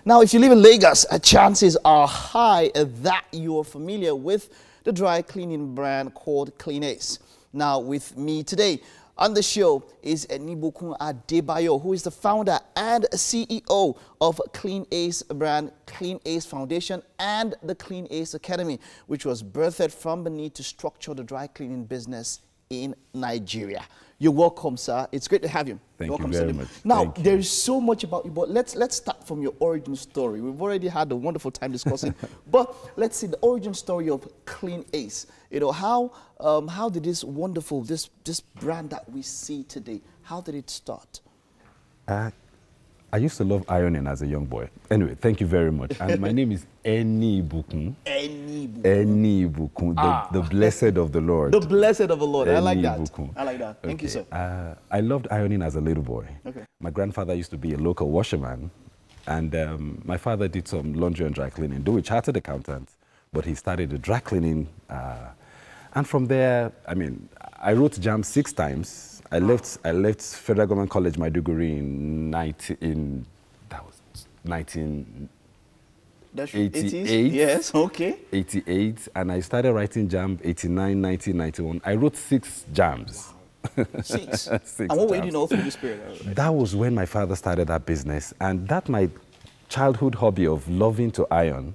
Now, if you live in Lagos, chances are high that you're familiar with the dry cleaning brand called Clean Ace. Now, with me today on the show is Enibokun Adebayo, who is the founder and CEO of Clean Ace brand, Clean Ace Foundation, and the Clean Ace Academy, which was birthed from the need to structure the dry cleaning business in Nigeria. You're welcome, sir. It's great to have you. Thank you very much. Now, there is so much about you, but let's start from your origin story. We've already had a wonderful time discussing, but let's see the origin story of Clean Ace. You know, how did this wonderful, this brand that we see today, how did it start? I used to love ironing as a young boy. Anyway, thank you very much. And my name is Enibokun. Enibokun, the blessed of the Lord. The blessed of the Lord. I like that. I like that. Thank you, sir. I loved ironing as a little boy. Okay. My grandfather used to be a local washerman, and my father did some laundry and dry cleaning, though a chartered accountant, but he started a dry cleaning. And from there, I mean, I wrote JAMB 6 times. I left Federal Government College Maiduguri in 1988. Yes, okay. 88, and I started writing JAMB 89, 90, 91. I wrote 6 JAMBs. 6? 6 and what were you know through this period? That was when my father started that business, and that my childhood hobby of loving to iron.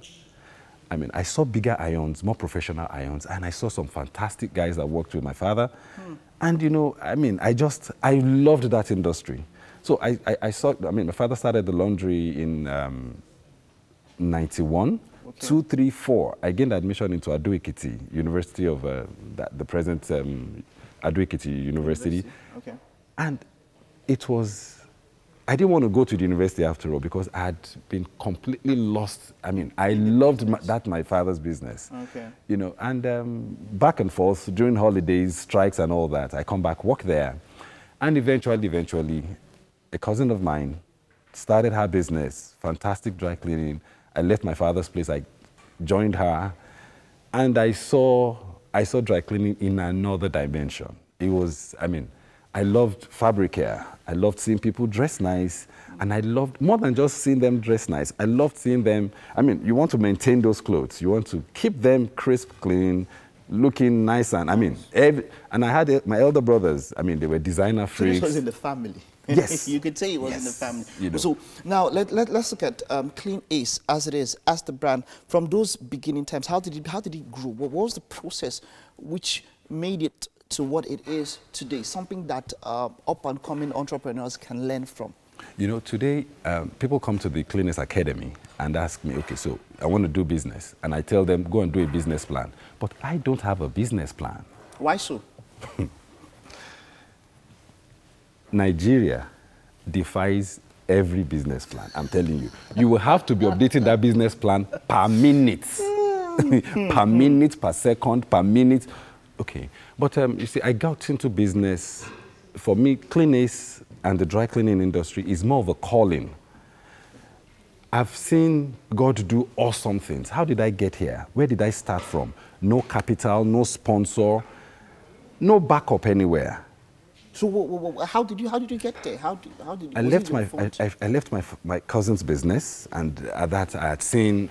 I mean, I saw bigger irons, more professional irons, and I saw some fantastic guys that worked with my father. And, you know, I mean, I loved that industry. So I saw, I mean, my father started the laundry in 91, okay. 2, 3, 4. I gained admission into Ado-Ekiti, University of, the present Ado-Ekiti University. Okay. And it was, I didn't want to go to the university after all because I had been completely lost. I mean, I loved my father's business. Okay. You know, and back and forth during holidays, strikes and all that. I come back, work there. And eventually, a cousin of mine started her business, fantastic dry cleaning. I left my father's place, I joined her, and I saw dry cleaning in another dimension. It was, I mean, I loved fabric care. I loved seeing people dress nice. And I loved, more than just seeing them dress nice, I loved seeing them, I mean, you want to maintain those clothes. You want to keep them crisp, clean, looking nice. And I mean, and I had my elder brothers, I mean, they were designer freaks. So this was in the family. Yes. You could say it was in the family. You know. So now let's look at Clean Ace as it is, as the brand. From those beginning times, how did it grow? What was the process which made it to what it is today, something that up-and-coming entrepreneurs can learn from? You know, today, people come to the Clean Ace Academy and ask me, okay, so I want to do business. And I tell them, go and do a business plan. But I don't have a business plan. Why so? Nigeria defies every business plan, I'm telling you. You will have to be updating that business plan per minute. Per minute, per second, per minute. Okay, but you see, I got into business. For me, Clean Ace and the dry cleaning industry is more of a calling. I've seen God do awesome things. How did I get here? Where did I start from? No capital, no sponsor, no backup anywhere. So how did you get there? How did you, I left my cousin's business, and at that I had seen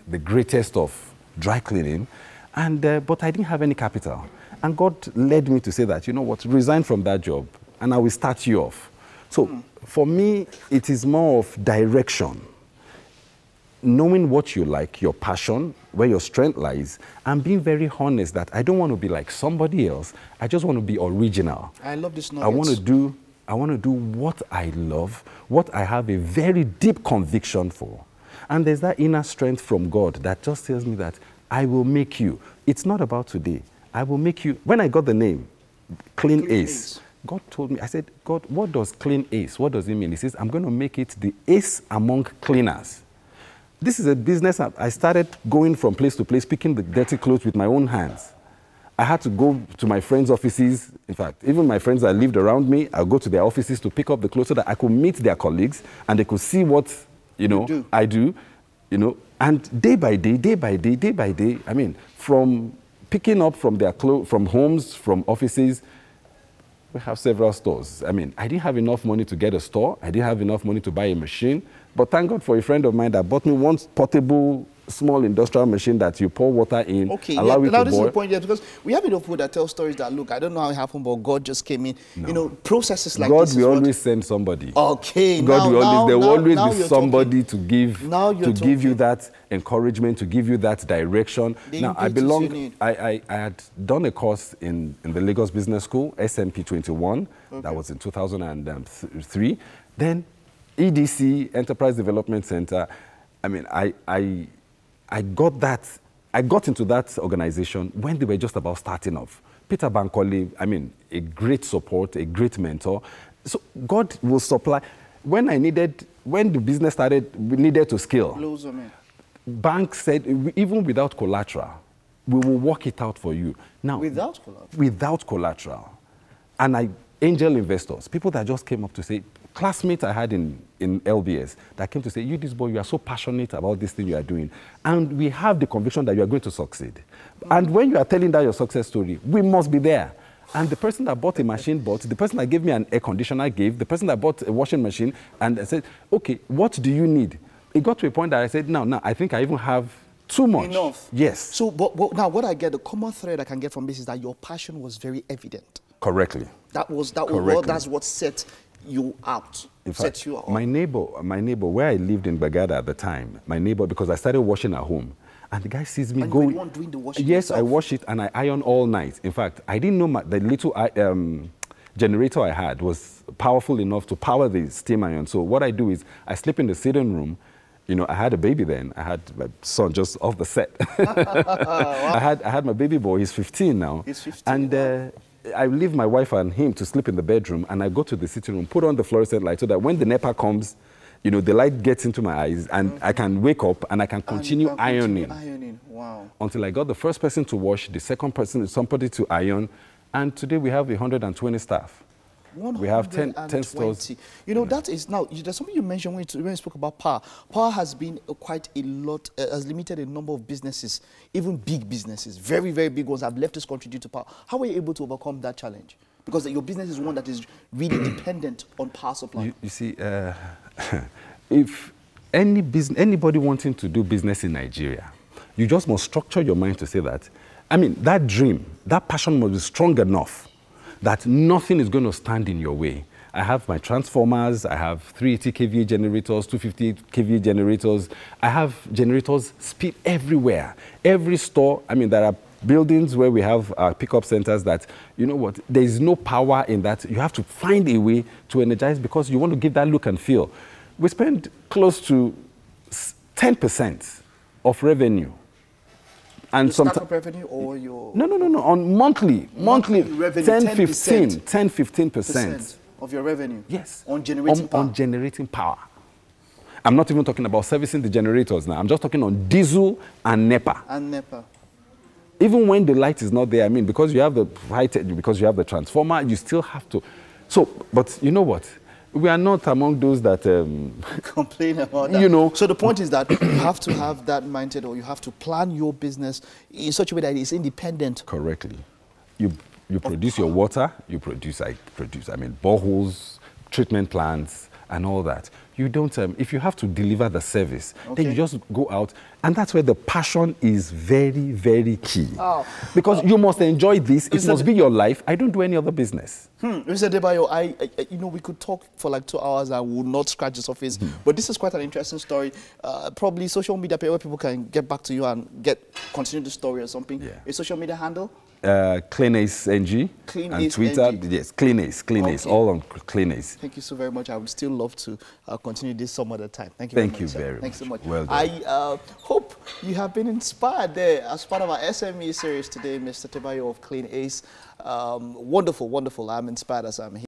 the greatest of dry cleaning. And, but I didn't have any capital. And God led me to say that, you know what, resign from that job and I will start you off. So for me, it is more of direction. Knowing what you like, your passion, where your strength lies, and being very honest that I don't want to be like somebody else. I just want to be original. I love this knowledge. I want to do what I love, what I have a very deep conviction for. And there's that inner strength from God that just tells me that I will make you. It's not about today. I will make you. When I got the name, Clean Ace, God told me, I said, God, what does Clean Ace? What does it mean? He says, I'm going to make it the ace among cleaners. This is a business. I started going from place to place, picking the dirty clothes with my own hands. I had to go to my friends' offices. In fact, even my friends that lived around me, I'll go to their offices to pick up the clothes so that I could meet their colleagues and they could see what, you know, I do, you know. And day by day, I mean, from picking up from their clothes, from homes, from offices, we have several stores. I mean, I didn't have enough money to get a store. I didn't have enough money to buy a machine. But thank God for a friend of mine that bought me one portable small industrial machine that you pour water in, okay, allow it to boil. Now this is the point, because we have enough people that tell stories that, look, I don't know how it happened, but God just came in. No. You know, processes like God this. God will always send somebody. Okay, God will always, there will always be somebody talking. to give you that encouragement, to give you that direction. Now, I had done a course in the Lagos Business School, SMP 21. Okay. That was in 2003. Then EDC, Enterprise Development Center. I mean, I got into that organization when they were just about starting off. Peter Bankole, I mean, a great support, a great mentor. So God will supply. When the business started, we needed to scale. Bank said, even without collateral, we will work it out for you. Now, without collateral? Without collateral. And angel investors, people that just came up to say, classmates I had in LBS that came to say, you, this boy, you are so passionate about this thing you are doing. And we have the conviction that you are going to succeed. And when you are telling that your success story, we must be there. And the person that bought a machine bought, the person that gave me an air conditioner gave, the person that bought a washing machine, and I said, okay, what do you need? It got to a point that I said, no, I think I even have too much. Enough. Yes. So, but now what I get, the common thread I can get from this is that your passion was very evident. Correctly. That's what set you out. In fact, my neighbor, where I lived in Bagada at the time, my neighbor, because I started washing at home, and the guy sees me going. You doing the washing yes, yourself? I wash it and I iron all night. In fact, I didn't know the little generator I had was powerful enough to power the steam iron. So what I do is I sleep in the sitting room. You know, I had a baby then. I had my son just off the set. Wow. I had my baby boy. He's 15 now. He's 15. And wow. I leave my wife and him to sleep in the bedroom, and I go to the sitting room, put on the fluorescent light so that when the NEPA comes, you know, the light gets into my eyes, and I can wake up and I can continue ironing. Wow. Until I got the first person to wash, the second person, somebody to iron, and today we have 120 staff. We have 10 stores. You know, that is now, there's something you mentioned when you spoke about power. Power has been quite a lot, has limited a number of businesses, even big businesses, very, very big ones have left this country due to power. How were you able to overcome that challenge? Because your business is one that is really dependent on power supply. You see, if anybody wanting to do business in Nigeria, you just must structure your mind to say that, I mean, that dream, that passion must be strong enough that nothing is going to stand in your way. I have my transformers, I have 380 kVA generators, 250 kVA generators. I have generators speed everywhere. Every store, I mean, there are buildings where we have pickup centers that, you know what, there is no power in that. You have to find a way to energize because you want to give that look and feel. We spend close to 10% of revenue. And the startup revenue or your... No, on monthly revenue, 10-15% of your revenue? Yes. On generating power? On generating power. I'm not even talking about servicing the generators now. I'm just talking on diesel and NEPA. And NEPA. Even when the light is not there, I mean, because you have the because you have the transformer, you still have to... So, but you know what? We are not among those that... complain about that. You know. So the point is that you have to have that mindset, or you have to plan your business in such a way that it's independent. Correctly. You produce your water, I mean, boreholes, treatment plants, and all that. You don't, if you have to deliver the service, then you just go out, and that's where the passion is very, very key. Oh. Because you must enjoy this, it must be your life. I don't do any other business. Mr. Debayo, you know, we could talk for like 2 hours and would not scratch the surface, but this is quite an interesting story. Probably social media where people can get back to you and continue the story or something. Yeah. A social media handle? CleanAce NG and Twitter. NG. Yes, CleanAce, all on CleanAce. Thank you so very much. I would still love to continue this some other time. Thank you very much. Thank you very much. Thanks so much. Well done. I hope you have been inspired there as part of our SME series today, Mr. Debayo of CleanAce. Wonderful, wonderful. I'm inspired as I'm here.